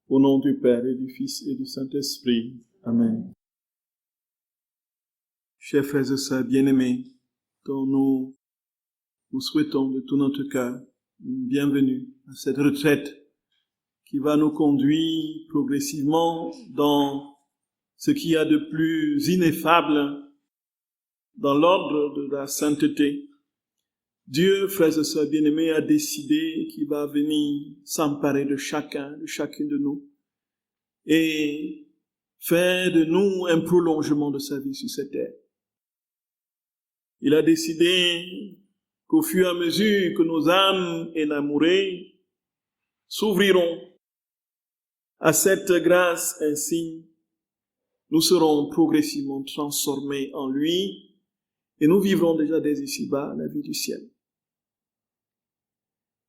Au nom du Père et du Fils et du Saint-Esprit. Amen. Chers frères et sœurs bien-aimés, dont nous vous souhaitons de tout notre cœur une bienvenue à cette retraite qui va nous conduire progressivement dans ce qu'il y a de plus ineffable dans l'ordre de la sainteté. Dieu, frères et sœurs bien-aimés, a décidé qu'il va venir s'emparer de chacun, de chacune de nous, et faire de nous un prolongement de sa vie sur cette terre. Il a décidé qu'au fur et à mesure que nos âmes énamourées s'ouvriront à cette grâce insigne, nous serons progressivement transformés en lui et nous vivrons déjà dès ici-bas la vie du ciel.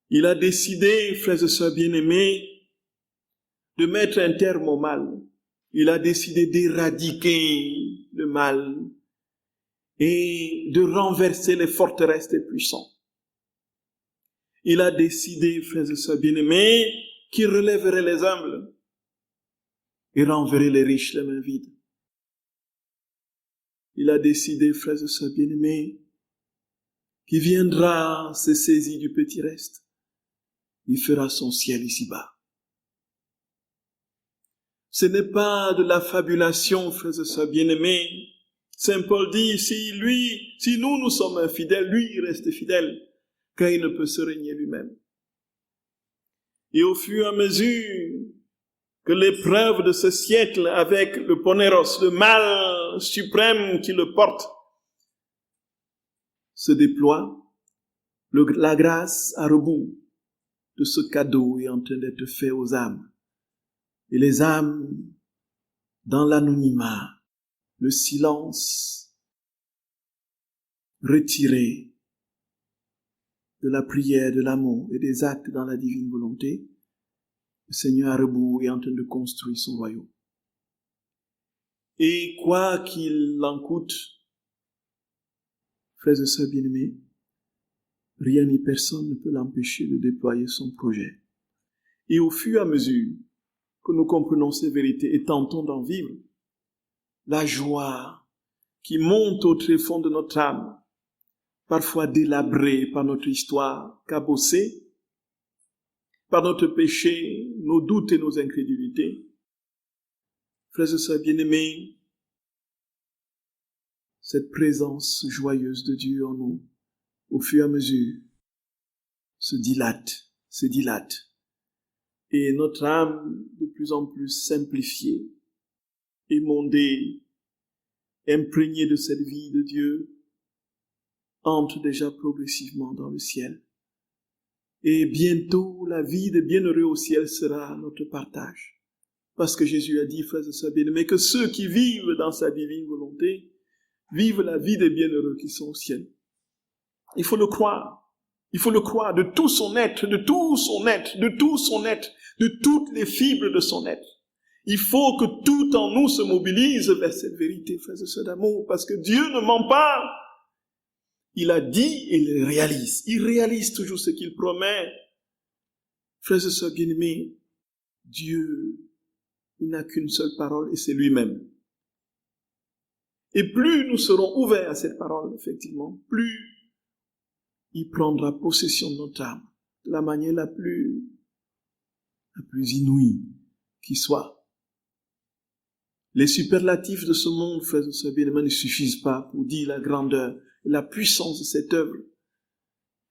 Il a décidé, frères et sœurs bien-aimés, de mettre un terme au mal. Il a décidé d'éradiquer le mal et de renverser les forteresses des puissants. Il a décidé, frères et sœurs bien-aimés, qu'il relèverait les humbles et renverrait les riches les mains vides. Il a décidé, frères et sœurs bien-aimés, qu'il viendra se saisir du petit reste. Il fera son ciel ici-bas. Ce n'est pas de la fabulation, frères et sœurs bien-aimés. Saint Paul dit, si nous sommes infidèles, lui, il reste fidèle, car il ne peut se régner lui-même. Et au fur et à mesure que l'épreuve de ce siècle, avec le poneros, le mal suprême qui le porte, se déploie, la grâce à rebours de ce cadeau est en train d'être fait aux âmes. Et les âmes, dans l'anonymat, le silence, retiré de la prière, de l'amour et des actes dans la divine volonté, le Seigneur à rebours est en train de construire son royaume. Et quoi qu'il en coûte, frères et sœurs bien-aimés, rien ni personne ne peut l'empêcher de déployer son projet. Et au fur et à mesure que nous comprenons ces vérités et tentons d'en vivre, la joie qui monte au tréfonds de notre âme, parfois délabrée par notre histoire, cabossée, par notre péché, nos doutes et nos incrédulités. Frères et sœurs bien-aimés, cette présence joyeuse de Dieu en nous, au fur et à mesure, se dilate. Et notre âme, de plus en plus simplifiée, émondée, imprégnée de cette vie de Dieu, entre déjà progressivement dans le ciel. Et bientôt, la vie des bienheureux au ciel sera notre partage. Parce que Jésus a dit, frères et sœurs bien-aimés, que ceux qui vivent dans sa divine volonté vivent la vie des bienheureux qui sont au ciel. Il faut le croire. Il faut le croire de tout son être, de toutes les fibres de son être. Il faut que tout en nous se mobilise vers cette vérité, frères et sœurs d'amour, parce que Dieu ne ment pas. Il a dit et il réalise. Il réalise toujours ce qu'il promet. Frères et sœurs bien-aimés, Dieu, il n'a qu'une seule parole et c'est lui-même. Et plus nous serons ouverts à cette parole, effectivement, plus il prendra possession de notre âme de la manière la plus inouïe qui soit. Les superlatifs de ce monde, frères et sœurs bien-aimés, ne suffisent pas pour dire la grandeur et la puissance de cette œuvre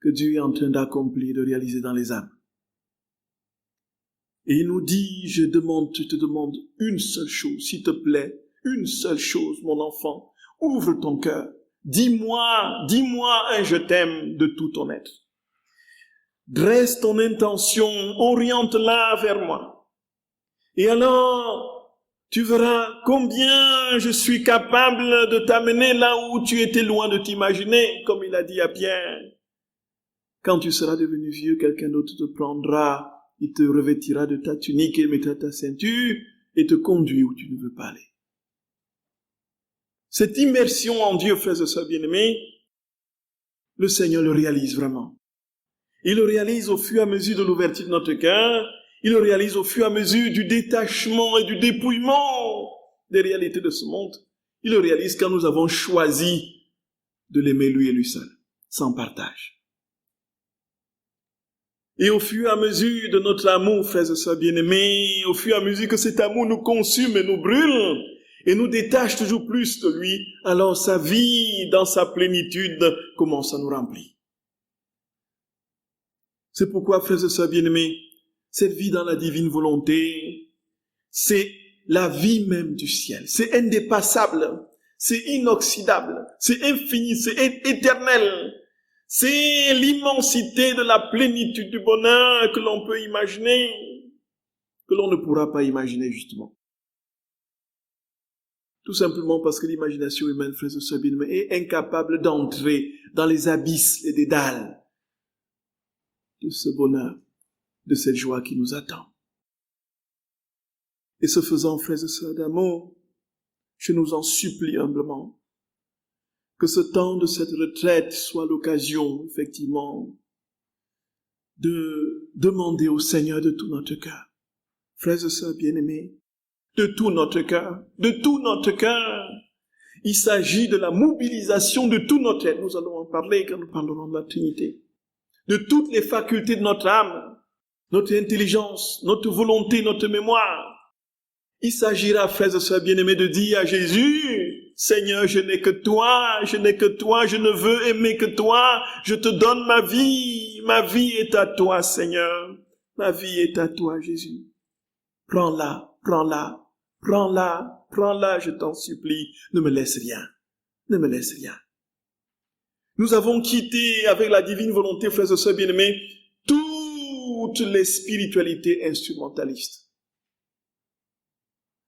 que Dieu est en train d'accomplir, de réaliser dans les âmes. Et il nous dit, je te demande une seule chose, s'il te plaît, une seule chose, mon enfant, ouvre ton cœur. Dis-moi un je t'aime de tout ton être. Dresse ton intention, oriente-la vers moi. Et alors, tu verras combien je suis capable de t'amener là où tu étais loin de t'imaginer, comme il a dit à Pierre. Quand tu seras devenu vieux, quelqu'un d'autre te prendra, il te revêtira de ta tunique et mettra ta ceinture et te conduit où tu ne veux pas aller. Cette immersion en Dieu, frères et sœurs bien-aimés, le Seigneur le réalise vraiment. Il le réalise au fur et à mesure de l'ouverture de notre cœur Il le réalise au fur et à mesure du détachement et du dépouillement des réalités de ce monde. Il le réalise quand nous avons choisi de l'aimer lui et lui seul, sans partage. Et au fur et à mesure de notre amour, frères et sœurs bien-aimés, au fur et à mesure que cet amour nous consume et nous brûle, et nous détache toujours plus de lui, alors sa vie, dans sa plénitude, commence à nous remplir. C'est pourquoi, frères et sœurs bien-aimés, cette vie dans la divine volonté, c'est la vie même du ciel. C'est indépassable, c'est inoxydable, c'est infini, c'est éternel. C'est l'immensité de la plénitude du bonheur que l'on peut imaginer, que l'on ne pourra pas imaginer justement. Tout simplement parce que l'imagination humaine, frères et sœurs bien-aimés, est incapable d'entrer dans les abysses et dédales de ce bonheur, de cette joie qui nous attend. Et ce faisant, frères et sœurs d'amour, je nous en supplie humblement, que ce temps de cette retraite soit l'occasion, effectivement, de demander au Seigneur de tout notre cœur, frères et sœurs bien-aimés, de tout notre cœur, de tout notre cœur. Il s'agit de la mobilisation de tout notre être. Nous allons en parler quand nous parlerons de la Trinité. De toutes les facultés de notre âme, notre intelligence, notre volonté, notre mémoire. Il s'agira, frères et sœurs bien-aimés, de dire à Jésus, Seigneur, je n'ai que toi, je ne veux aimer que toi, je te donne ma vie est à toi, Seigneur, ma vie est à toi, Jésus. Prends-la, prends-la, prends-la, prends-la, je t'en supplie, ne me laisse rien, ne me laisse rien. Nous avons quitté avec la divine volonté, frères et sœurs bien-aimés, toutes les spiritualités instrumentalistes.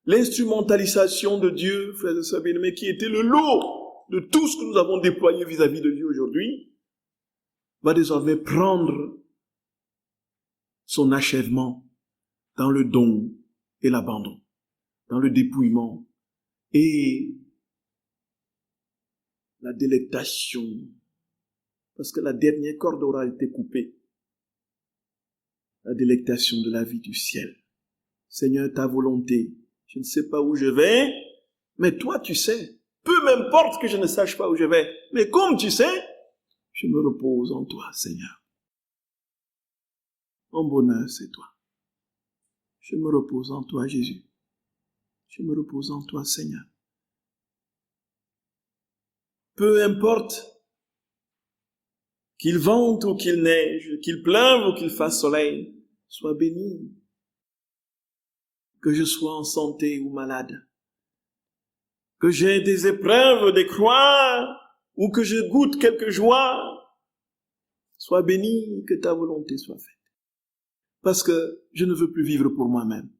L'instrumentalisation de Dieu, frères et sœurs bien-aimés, qui était le lot de tout ce que nous avons déployé vis-à-vis de Dieu aujourd'hui, va désormais prendre son achèvement dans le don et l'abandon, dans le dépouillement et la délectation, parce que la dernière corde aura été coupée, la délectation de la vie du ciel. Seigneur, ta volonté, je ne sais pas où je vais, mais toi tu sais. Peu m'importe que je ne sache pas où je vais, mais comme tu sais, je me repose en toi, Seigneur. Mon bonheur, c'est toi. Je me repose en toi, Jésus. Je me repose en toi, Seigneur. Peu importe qu'il vente ou qu'il neige, qu'il pleuve ou qu'il fasse soleil, sois béni. Que je sois en santé ou malade, que j'ai des épreuves, des croix, ou que je goûte quelque joie, sois béni, que ta volonté soit faite. Parce que je ne veux plus vivre pour moi-même.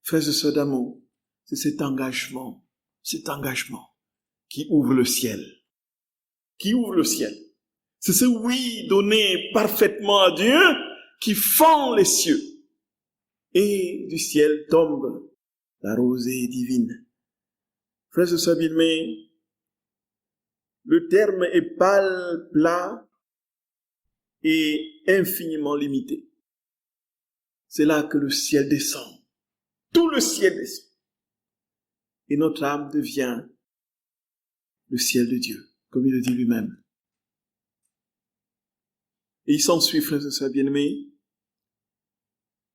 Frères et sœurs d'amour, c'est cet engagement qui ouvre le ciel. Qui ouvre le ciel. C'est ce oui donné parfaitement à Dieu qui fend les cieux. Et du ciel tombe la rosée divine. Frères et sœurs bien-aimés, le terme est pâle, plat et infiniment limité. C'est là que le ciel descend. Tout le ciel descend. Et notre âme devient le ciel de Dieu, comme il le dit lui-même. Et il s'ensuit, frères et sœurs bien-aimés,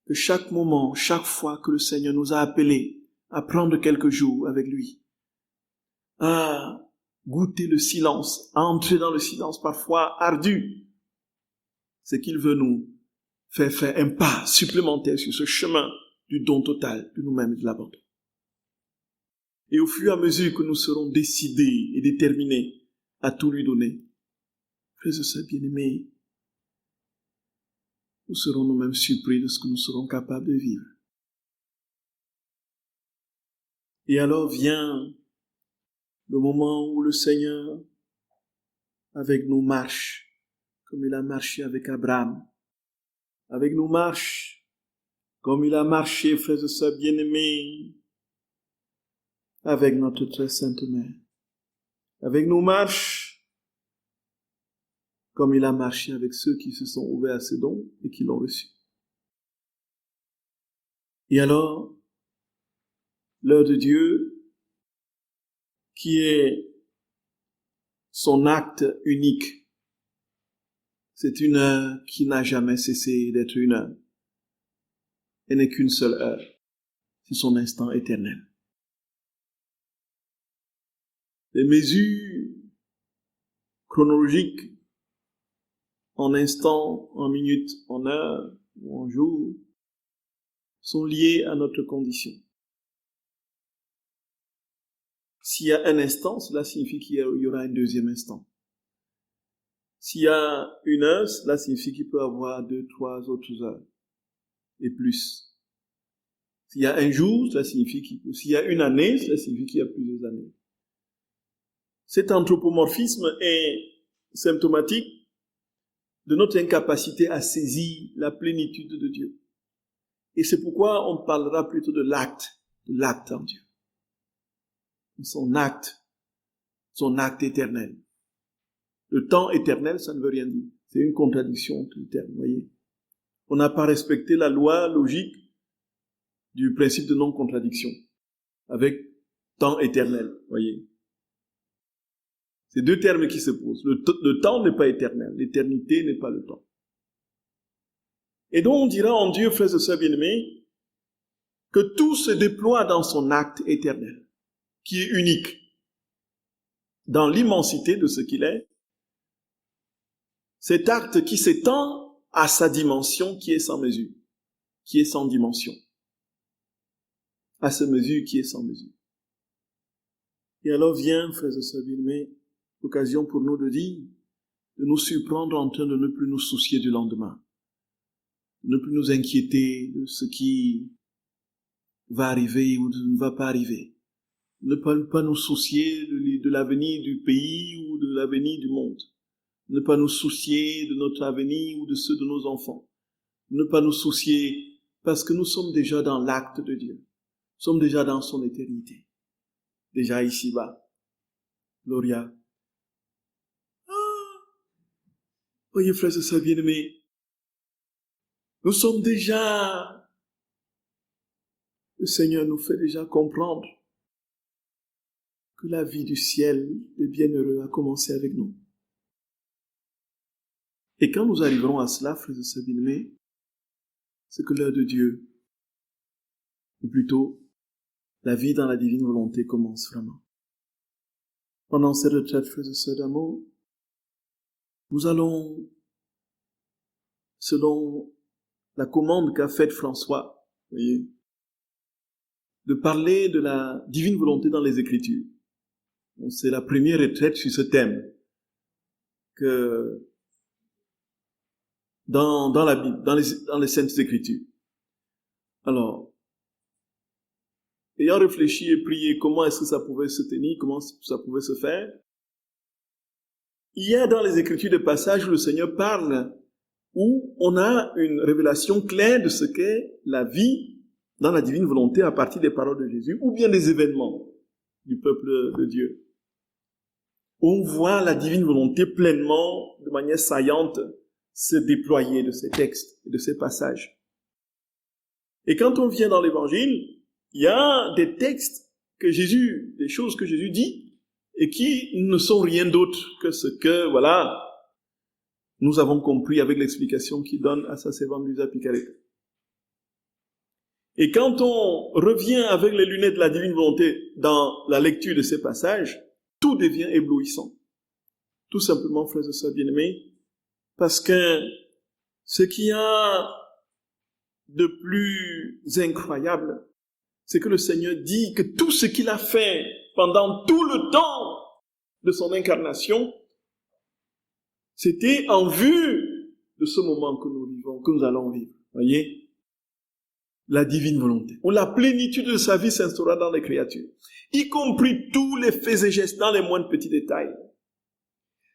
que chaque moment, chaque fois que le Seigneur nous a appelés à prendre quelques jours avec lui, à goûter le silence, à entrer dans le silence parfois ardu, c'est qu'il veut nous faire un pas supplémentaire sur ce chemin du don total de nous-mêmes et de l'abandon. Et au fur et à mesure que nous serons décidés et déterminés à tout lui donner, frères et sœurs bien-aimés, nous serons nous-mêmes surpris de ce que nous serons capables de vivre. Et alors vient le moment où le Seigneur, avec nous, marche, comme il a marché avec Abraham. Avec nous marche, comme il a marché, frères et sœurs bien-aimés, avec notre très sainte mère. Avec nous marche, comme il a marché avec ceux qui se sont ouverts à ses dons et qui l'ont reçu. Et alors, l'heure de Dieu, qui est son acte unique, c'est une heure qui n'a jamais cessé d'être une heure. Elle n'est qu'une seule heure. C'est son instant éternel. Les mesures chronologiques en instants, en minutes, en heures ou en jours sont liées à notre condition. S'il y a un instant, cela signifie qu'il y aura un deuxième instant. S'il y a une heure, cela signifie qu'il peut y avoir 2, 3 autres heures et plus. S'il y a un jour, cela signifie s'il y a une année, cela signifie qu'il y a plusieurs années. Cet anthropomorphisme est symptomatique de notre incapacité à saisir la plénitude de Dieu. Et c'est pourquoi on parlera plutôt de l'acte en Dieu. Son acte éternel. Le temps éternel, ça ne veut rien dire. C'est une contradiction, tout le terme, voyez. On n'a pas respecté la loi logique du principe de non-contradiction avec temps éternel, voyez. C'est deux termes qui se posent. Le temps n'est pas éternel, l'éternité n'est pas le temps. Et donc on dira en Dieu, frères et sœurs bien-aimés, que tout se déploie dans son acte éternel, qui est unique, dans l'immensité de ce qu'il est. Cet acte qui s'étend à sa dimension qui est sans mesure, qui est sans dimension. À sa mesure qui est sans mesure. Et alors vient, frères et sœurs bien-aimés, l'occasion pour nous de dire, de nous surprendre en train de ne plus nous soucier du lendemain, de ne plus nous inquiéter de ce qui va arriver ou ne va pas arriver, ne pas nous soucier de l'avenir du pays ou de l'avenir du monde, ne pas nous soucier de notre avenir ou de ceux de nos enfants, ne pas nous soucier parce que nous sommes déjà dans l'acte de Dieu, nous sommes déjà dans son éternité, déjà ici-bas. Gloria. Voyez, frères et sœurs bien-aimés, nous sommes déjà, le Seigneur nous fait déjà comprendre que la vie du ciel des bienheureux a commencé avec nous. Et quand nous arriverons à cela, frères et sœurs bien-aimés, c'est que l'heure de Dieu, ou plutôt, la vie dans la divine volonté commence vraiment. Pendant cette retraite, frères et sœurs d'amour, nous allons, selon la commande qu'a faite François, voyez, de parler de la divine volonté dans les Écritures. Donc, c'est la première retraite sur ce thème que dans la Bible, dans les Saintes Écritures. Alors, ayant réfléchi et prié comment est-ce que ça pouvait se tenir, comment ça pouvait se faire, il y a dans les Écritures des passages où le Seigneur parle, où on a une révélation claire de ce qu'est la vie dans la divine volonté à partir des paroles de Jésus, ou bien des événements du peuple de Dieu. On voit la divine volonté pleinement, de manière saillante, se déployer de ces textes et de ces passages. Et quand on vient dans l'Évangile, il y a des textes des choses que Jésus dit, et qui ne sont rien d'autre que ce que, voilà, nous avons compris avec l'explication qu'il donne à sa servante Luisa Picaretta. Et quand on revient avec les lunettes de la divine volonté dans la lecture de ces passages, tout devient éblouissant. Tout simplement, frères et sœurs bien-aimés, parce que ce qu'il y a de plus incroyable, c'est que le Seigneur dit que tout ce qu'il a fait pendant tout le temps de son incarnation, c'était en vue de ce moment que nous vivons, que nous allons vivre. Voyez? La divine volonté, où la plénitude de sa vie s'instaura dans les créatures, y compris tous les faits et gestes dans les moindres petits détails.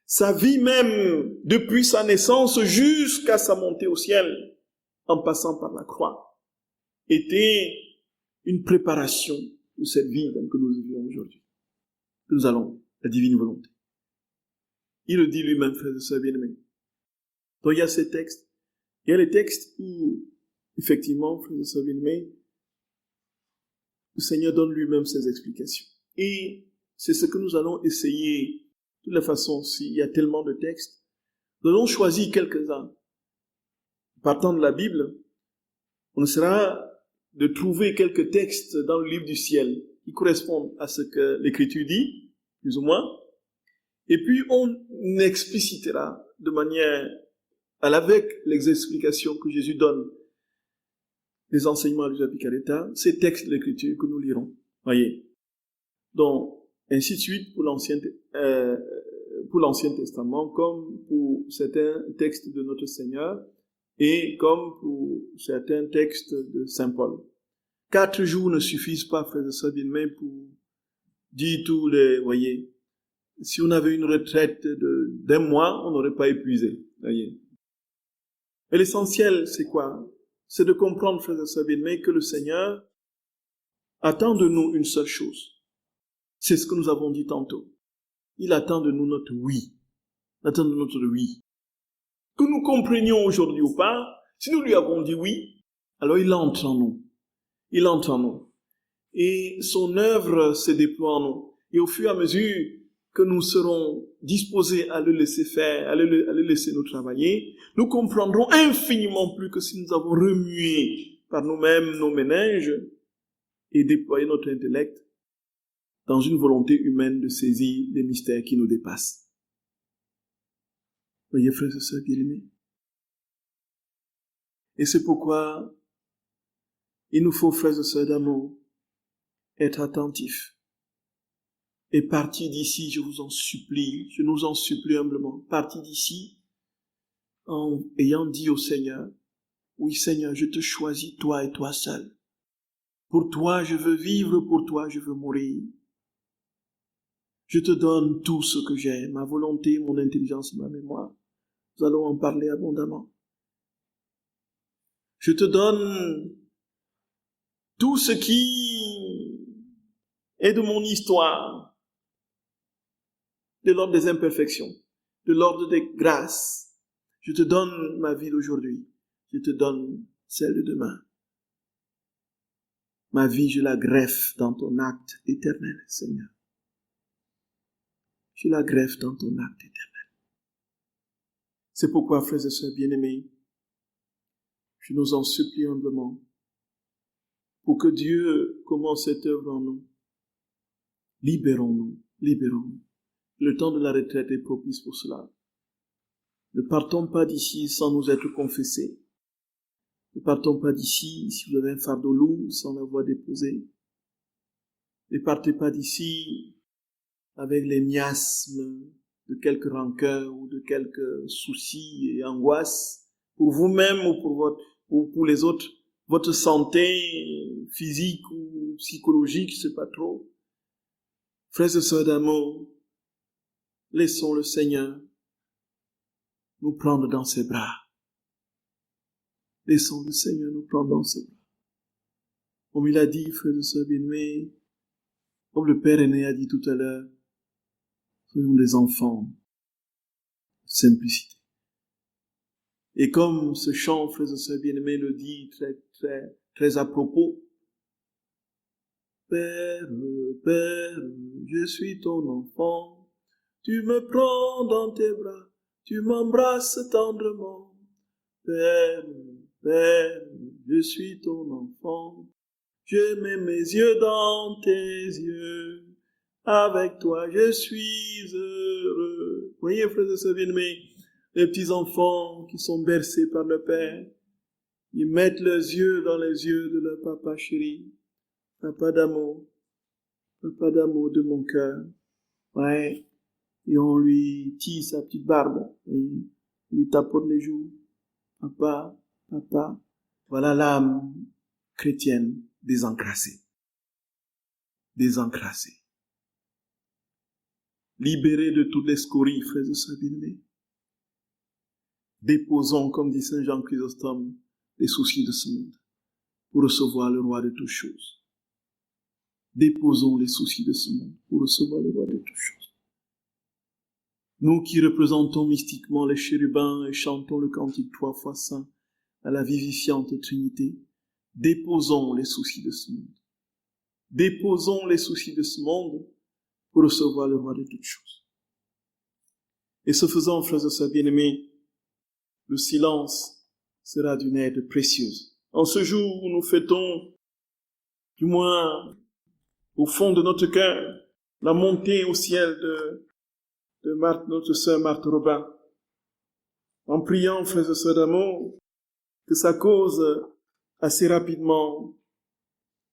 Sa vie même, depuis sa naissance jusqu'à sa montée au ciel, en passant par la croix, était une préparation de cette vie que nous vivons aujourd'hui. Nous allons, la divine volonté. Il le dit lui-même, frères et sœurs bien-aimés. Donc il y a ces textes. Il y a les textes où, effectivement, frères et sœurs bien-aimés, le Seigneur donne lui-même ses explications. Et c'est ce que nous allons essayer. De toute façon, s'il y a tellement de textes, nous allons choisir quelques-uns. Partant de la Bible, on essaiera de trouver quelques textes dans le livre du ciel qui correspondent à ce que l'Écriture dit, plus ou moins. Et puis, on explicitera de manière, avec les explications que Jésus donne, les enseignements de Jésus Picaretta, ces textes de l'Écriture que nous lirons. Voyez. Donc, ainsi de suite pour l'Ancien Testament, comme pour certains textes de notre Seigneur, et comme pour certains textes de Saint Paul. 4 jours ne suffisent pas, frères et sœurs bien-aimés, pour dire tous les, voyez, si on avait une retraite d'un mois, on n'aurait pas épuisé, voyez. Et l'essentiel, c'est quoi? C'est de comprendre, frères et sœurs bien-aimés, que le Seigneur attend de nous une seule chose. C'est ce que nous avons dit tantôt. Il attend de nous notre oui. Il attend de nous notre oui. Que nous comprenions aujourd'hui ou pas, si nous lui avons dit oui, alors il entre en nous. Il entre en nous. Et son œuvre se déploie en nous. Et au fur et à mesure que nous serons disposés à le laisser faire, à le laisser nous travailler, nous comprendrons infiniment plus que si nous avons remué par nous-mêmes nos méninges et déployé notre intellect dans une volonté humaine de saisir les mystères qui nous dépassent. Voyez, frères et sœurs bien-aimés. Et c'est pourquoi il nous faut, frères et sœurs d'amour, être attentifs. Et partir d'ici, je vous en supplie, je nous en supplie humblement, partir d'ici en ayant dit au Seigneur, oui Seigneur, je te choisis toi et toi seul. Pour toi, je veux vivre, pour toi, je veux mourir. Je te donne tout ce que j'ai, ma volonté, mon intelligence, ma mémoire. Nous allons en parler abondamment. Je te donne tout ce qui est de mon histoire, de l'ordre des imperfections, de l'ordre des grâces. Je te donne ma vie d'aujourd'hui. Je te donne celle de demain. Ma vie, je la greffe dans ton acte éternel, Seigneur. Je la greffe dans ton acte éternel. C'est pourquoi, frères et sœurs bien-aimés, je nous en supplie humblement, pour que Dieu commence cette œuvre en nous. Libérons-nous, libérons-nous. Le temps de la retraite est propice pour cela. Ne partons pas d'ici sans nous être confessés. Ne partons pas d'ici si vous avez un fardeau lourd sans l'avoir déposé. Ne partez pas d'ici avec les miasmes de quelques rancœurs ou de quelques soucis et angoisses pour vous-même ou pour les autres, votre santé physique ou psychologique, je sais pas trop. Frères et sœurs d'amour, laissons le Seigneur nous prendre dans ses bras. Laissons le Seigneur nous prendre dans ses bras. Comme il a dit, frères et sœurs bien-aimés, comme le Père aîné a dit tout à l'heure, soyons des enfants de simplicité. Et comme ce chant, frères et sœurs bien-aimés, le dit très à propos, Père, Père, je suis ton enfant, tu me prends dans tes bras, tu m'embrasses tendrement. Père, Père, je suis ton enfant, je mets mes yeux dans tes yeux, avec toi je suis heureux. Voyez, frères et sœurs bien-aimés, les petits enfants qui sont bercés par le Père, ils mettent leurs yeux dans les yeux de leur papa chéri, papa d'amour de mon cœur. Ouais, et on lui tisse sa petite barbe, on lui tapote les joues. Papa, papa, voilà l'âme chrétienne désencrassée. Désencrassée. Libérée de toutes les scories, frères et sœurs bien-aimés. Déposons, comme dit Saint Jean Chrysostome, les soucis de ce monde pour recevoir le roi de toutes choses. Déposons les soucis de ce monde pour recevoir le roi de toutes choses. Nous qui représentons mystiquement les chérubins et chantons le cantique 3 fois saint à la vivifiante Trinité, déposons les soucis de ce monde. déposons les soucis de ce monde pour recevoir le roi de toutes choses. Et ce faisant, frères et sœurs bien-aimés, le silence sera d'une aide précieuse. En ce jour où nous fêtons, du moins au fond de notre cœur, la montée au ciel de Marthe, notre sœur Marthe Robin, en priant, frères et sœurs d'amour, que sa cause assez rapidement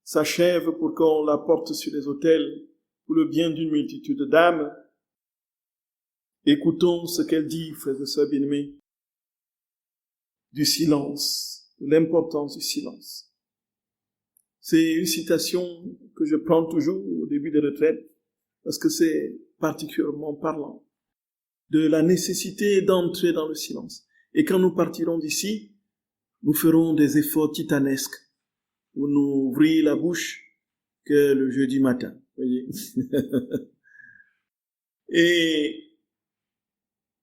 s'achève pour qu'on la porte sur les autels pour le bien d'une multitude d'âmes. Écoutons ce qu'elle dit, frères et sœurs bien-aimés, du silence, de l'importance du silence. C'est une citation que je prends toujours au début des retraites parce que c'est particulièrement parlant de la nécessité d'entrer dans le silence. Et quand nous partirons d'ici, nous ferons des efforts titanesques pour nous ouvrir la bouche que le jeudi matin. Voyez. Et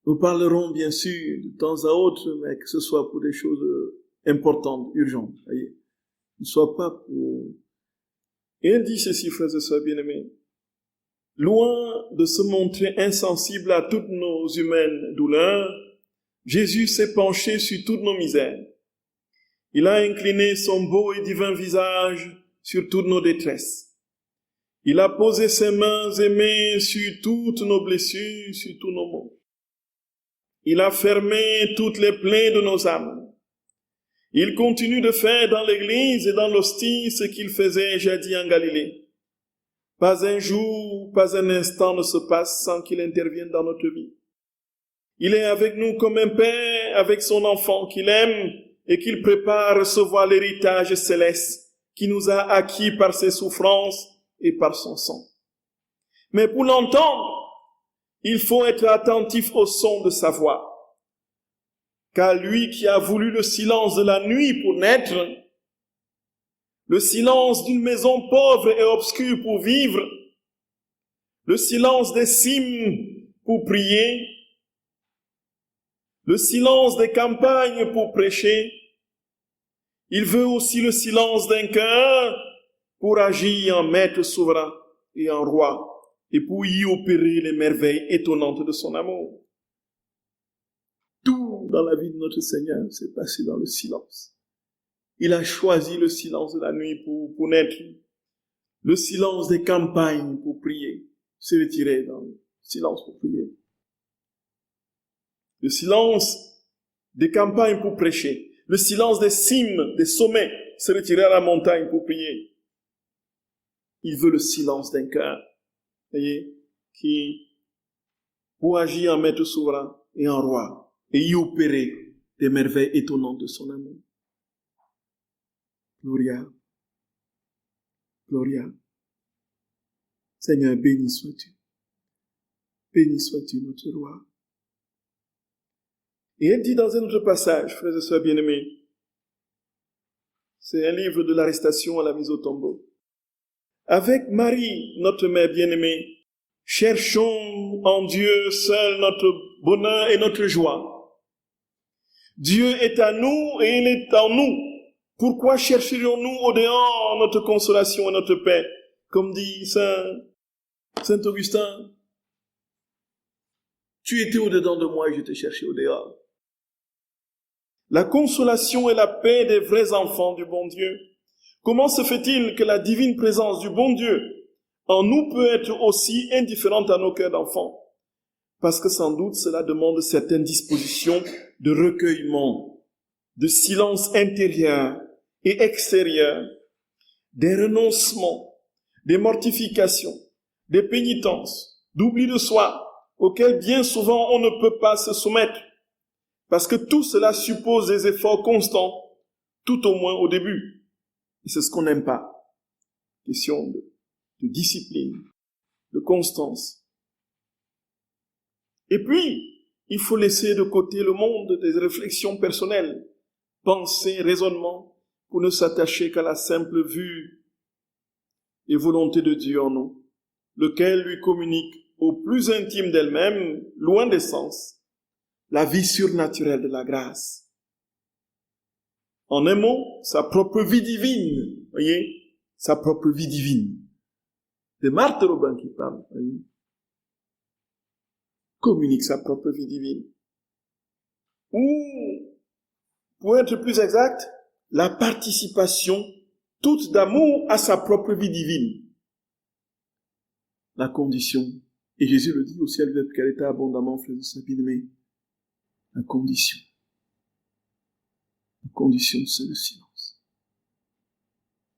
nous parlerons bien sûr de temps à autre, mais que ce soit pour des choses importantes, urgentes. Voyez. Ne soit pas pour... Et elle dit ceci, frères et sœurs bien-aimés. Loin de se montrer insensible à toutes nos humaines douleurs, Jésus s'est penché sur toutes nos misères. Il a incliné son beau et divin visage sur toutes nos détresses. Il a posé ses mains aimées sur toutes nos blessures, sur tous nos maux. Il a fermé toutes les plaies de nos âmes. Il continue de faire dans l'église et dans l'hostie ce qu'il faisait jadis en Galilée. Pas un jour, pas un instant ne se passe sans qu'il intervienne dans notre vie. Il est avec nous comme un père avec son enfant qu'il aime et qu'il prépare à recevoir l'héritage céleste qui nous a acquis par ses souffrances et par son sang. Mais pour l'entendre, il faut être attentif au son de sa voix. Car lui qui a voulu le silence de la nuit pour naître, le silence d'une maison pauvre et obscure pour vivre, le silence des cimes pour prier, le silence des campagnes pour prêcher, il veut aussi le silence d'un cœur pour agir en maître souverain et en roi, et pour y opérer les merveilles étonnantes de son amour. Tout dans la vie de notre Seigneur s'est passé dans le silence. Il a choisi le silence de la nuit pour naître, le silence des campagnes pour prier, se retirer dans le silence pour prier, le silence des campagnes pour prêcher, le silence des cimes, des sommets, se retirer à la montagne pour prier. Il veut le silence d'un cœur, voyez, qui, pour agir en maître souverain et en roi, et y opérer des merveilles étonnantes de son amour. Gloria, Gloria. Seigneur, béni sois-tu. Béni sois-tu, notre roi. Et elle dit dans un autre passage, frères et sœurs bien-aimés, c'est un livre de l'arrestation à la mise au tombeau. Avec Marie, notre mère bien-aimée, cherchons en Dieu seul notre bonheur et notre joie. Dieu est à nous et il est en nous. Pourquoi chercherions-nous au dehors notre consolation et notre paix? Comme dit Saint Augustin, tu étais au-dedans de moi et je te cherchais au dehors. La consolation et la paix des vrais enfants du bon Dieu. Comment se fait-il que la divine présence du bon Dieu en nous peut être aussi indifférente à nos cœurs d'enfants? Parce que sans doute cela demande certaines dispositions de recueillement, de silence intérieur et extérieur, des renoncements, des mortifications, des pénitences, d'oubli de soi, auxquels bien souvent on ne peut pas se soumettre, parce que tout cela suppose des efforts constants, tout au moins au début. Et c'est ce qu'on n'aime pas. Question de discipline, de constance. Et puis, il faut laisser de côté le monde des réflexions personnelles, pensées, raisonnements, pour ne s'attacher qu'à la simple vue et volonté de Dieu en nous, lequel lui communique au plus intime d'elle-même, loin des sens, la vie surnaturelle de la grâce. En un mot, sa propre vie divine, voyez, sa propre vie divine. C'est Marthe Robin qui parle. Voyez. Communique sa propre vie divine. Ou, pour être plus exact, la participation toute d'amour à sa propre vie divine. La condition, et Jésus le dit aussi à lui qu'elle était abondamment, frères et sœurs bien-aimés, la condition, c'est le silence.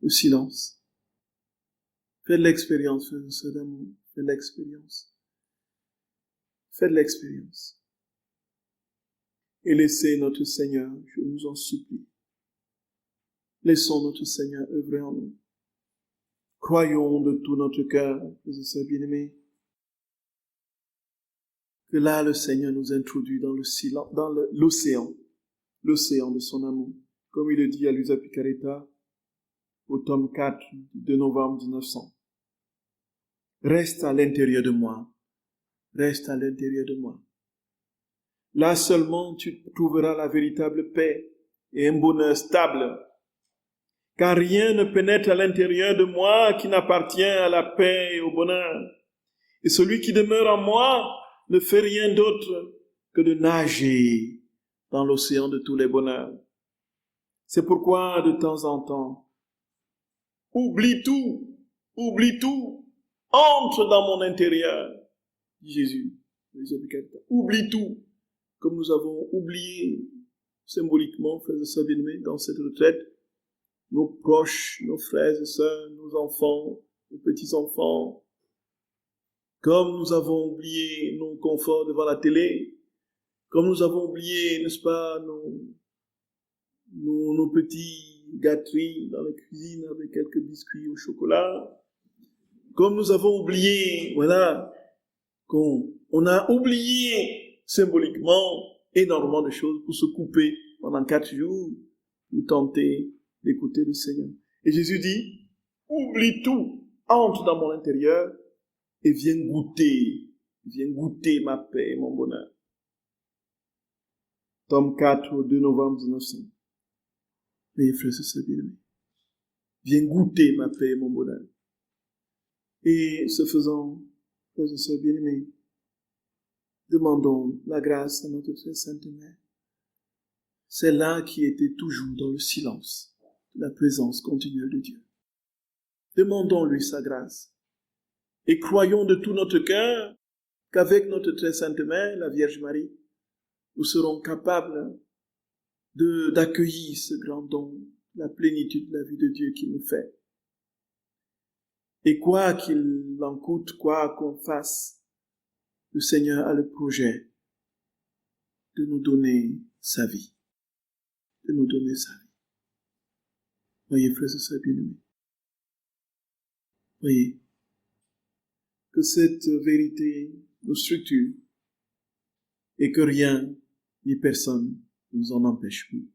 Le silence. Faites l'expérience, frères et sœurs d'amour, faites l'expérience. Faites l'expérience. Et laissez notre Seigneur, je nous en supplie. Laissons notre Seigneur œuvrer en nous. Croyons de tout notre cœur, frères et sœurs bien-aimés, que là, le Seigneur nous introduit dans le silence, dans l'océan de son amour. Comme il le dit à Luisa Picaretta, au tome 4 du 2 novembre 1900. Reste à l'intérieur de moi. Reste à l'intérieur de moi. Là seulement, tu trouveras la véritable paix et un bonheur stable. Car rien ne pénètre à l'intérieur de moi qui n'appartient à la paix et au bonheur. Et celui qui demeure en moi ne fait rien d'autre que de nager dans l'océan de tous les bonheurs. C'est pourquoi, de temps en temps, oublie tout, entre dans mon intérieur, dit Jésus. Oublie tout, comme nous avons oublié symboliquement, frères et sœurs bien-aimés, dans cette retraite, nos proches, nos frères et sœurs, nos enfants, nos petits-enfants, comme nous avons oublié nos conforts devant la télé, comme nous avons oublié, n'est-ce pas, nos petits gâteries dans la cuisine avec quelques biscuits au chocolat, comme nous avons oublié, voilà, on a oublié symboliquement énormément de choses pour se couper pendant 4 jours, pour tenter d'écouter le Seigneur. Et Jésus dit, oublie tout, entre dans mon intérieur et viens goûter ma paix et mon bonheur. Tome 4, 2 novembre 1900. Mes frères et sœurs bien-aimés, viens goûter ma paix et mon bonheur. Et ce faisant, frères et sœurs bien-aimés, demandons la grâce à notre très sainte Mère, celle-là qui était toujours dans le silence de la présence continuelle de Dieu. Demandons-lui sa grâce et croyons de tout notre cœur qu'avec notre très sainte Mère, la Vierge Marie, nous serons capables d'accueillir ce grand don, la plénitude de la vie de Dieu qu'il nous fait. Et quoi qu'il en coûte, quoi qu'on fasse, le Seigneur a le projet de nous donner sa vie. De nous donner sa vie. Voyez, frères et sœurs bien-aimés. Voyez, que cette vérité nous structure et que rien ni personne nous en empêche plus.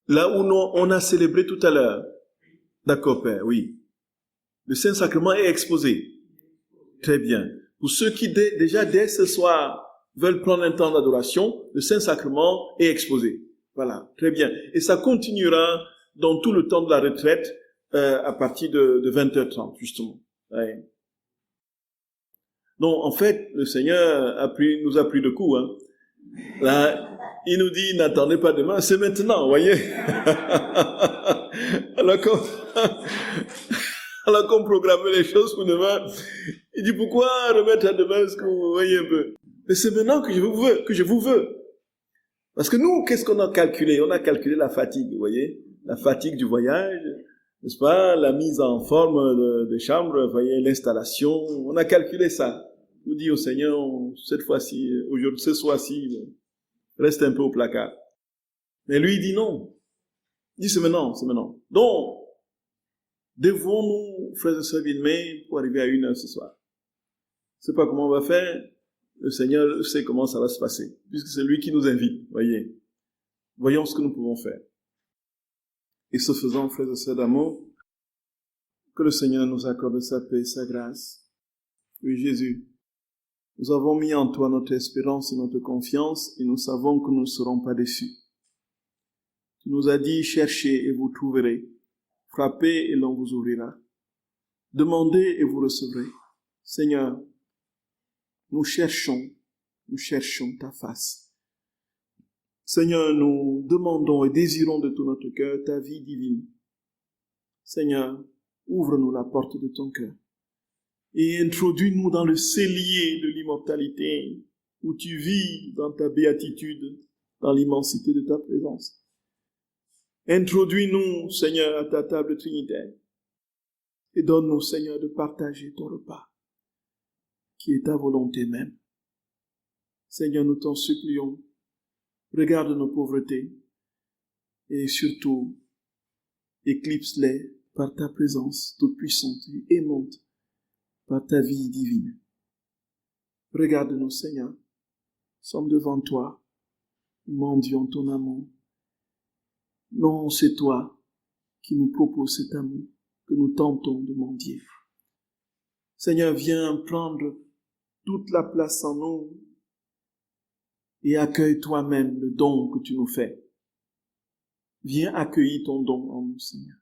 Là où on a célébré tout à l'heure, d'accord, Père, oui. Le Saint-Sacrement est exposé. Très bien. Pour ceux qui déjà dès ce soir veulent prendre un temps d'adoration, le Saint-Sacrement est exposé. Voilà, très bien. Et ça continuera dans tout le temps de la retraite à partir de 20h30, justement. Ouais. Donc, en fait, le Seigneur nous a pris de coup. Hein. Là, il nous dit, n'attendez pas demain, c'est maintenant, vous voyez. Alors qu'on programmait les choses pour demain, il dit, pourquoi remettre à demain ce que vous voyez un peu? Mais c'est maintenant que je vous veux. Parce que nous, qu'est-ce qu'on a calculé? On a calculé la fatigue, vous voyez? La fatigue du voyage, n'est-ce pas? La mise en forme de chambre, vous voyez, l'installation. On a calculé ça. On dit au Seigneur, cette fois-ci, aujourd'hui, ce soir-ci, reste un peu au placard. Mais lui, il dit non. Il dit c'est maintenant. Donc, devons-nous, frères et sœurs bien-aimés, pour arriver à 1h ce soir? Je ne sais pas comment on va faire. Le Seigneur sait comment ça va se passer, puisque c'est lui qui nous invite, voyez. Voyons ce que nous pouvons faire. Et ce faisant, frères et sœurs d'amour, que le Seigneur nous accorde sa paix et sa grâce. Oui, Jésus, nous avons mis en toi notre espérance et notre confiance, et nous savons que nous ne serons pas déçus. Tu nous as dit, cherchez et vous trouverez, frappez et l'on vous ouvrira. Demandez et vous recevrez. Seigneur, nous cherchons ta face. Seigneur, nous demandons et désirons de tout notre cœur ta vie divine. Seigneur, ouvre-nous la porte de ton cœur et introduis-nous dans le cellier de l'immortalité où tu vis dans ta béatitude, dans l'immensité de ta présence. Introduis-nous, Seigneur, à ta table trinitaire et donne-nous, Seigneur, de partager ton repas, qui est ta volonté même. Seigneur, nous t'en supplions, regarde nos pauvretés et surtout, éclipse-les par ta présence toute puissante et aimante, par ta vie divine. Regarde-nous, Seigneur, nous sommes devant toi, nous mendions ton amour. Non, c'est toi qui nous proposes cet amour que nous tentons de mendier. Seigneur, viens prendre toute la place en nous et accueille toi-même le don que tu nous fais. Viens accueillir ton don en nous, Seigneur.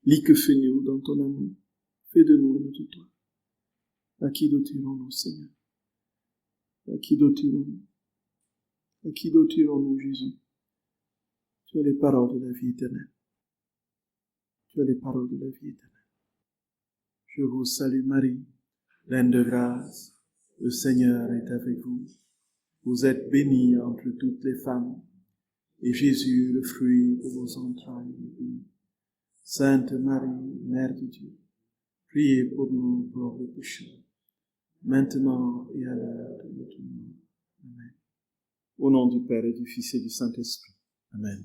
Lis que fais-nous dans ton amour. Fais de nous un autre toi. À qui doterons-nous, Seigneur? À qui doterons-nous? À qui doterons-nous, Jésus? Tu as les paroles de la vie éternelle. Tu as les paroles de la vie éternelle. Je vous salue Marie, pleine de grâce. Le Seigneur est avec vous. Vous êtes bénie entre toutes les femmes. Et Jésus, le fruit de vos entrailles, est béni. Sainte Marie, Mère de Dieu, priez pour nous pauvres pécheurs, maintenant et à l'heure de notre mort. Amen. Au nom du Père et du Fils et du Saint-Esprit. Amen.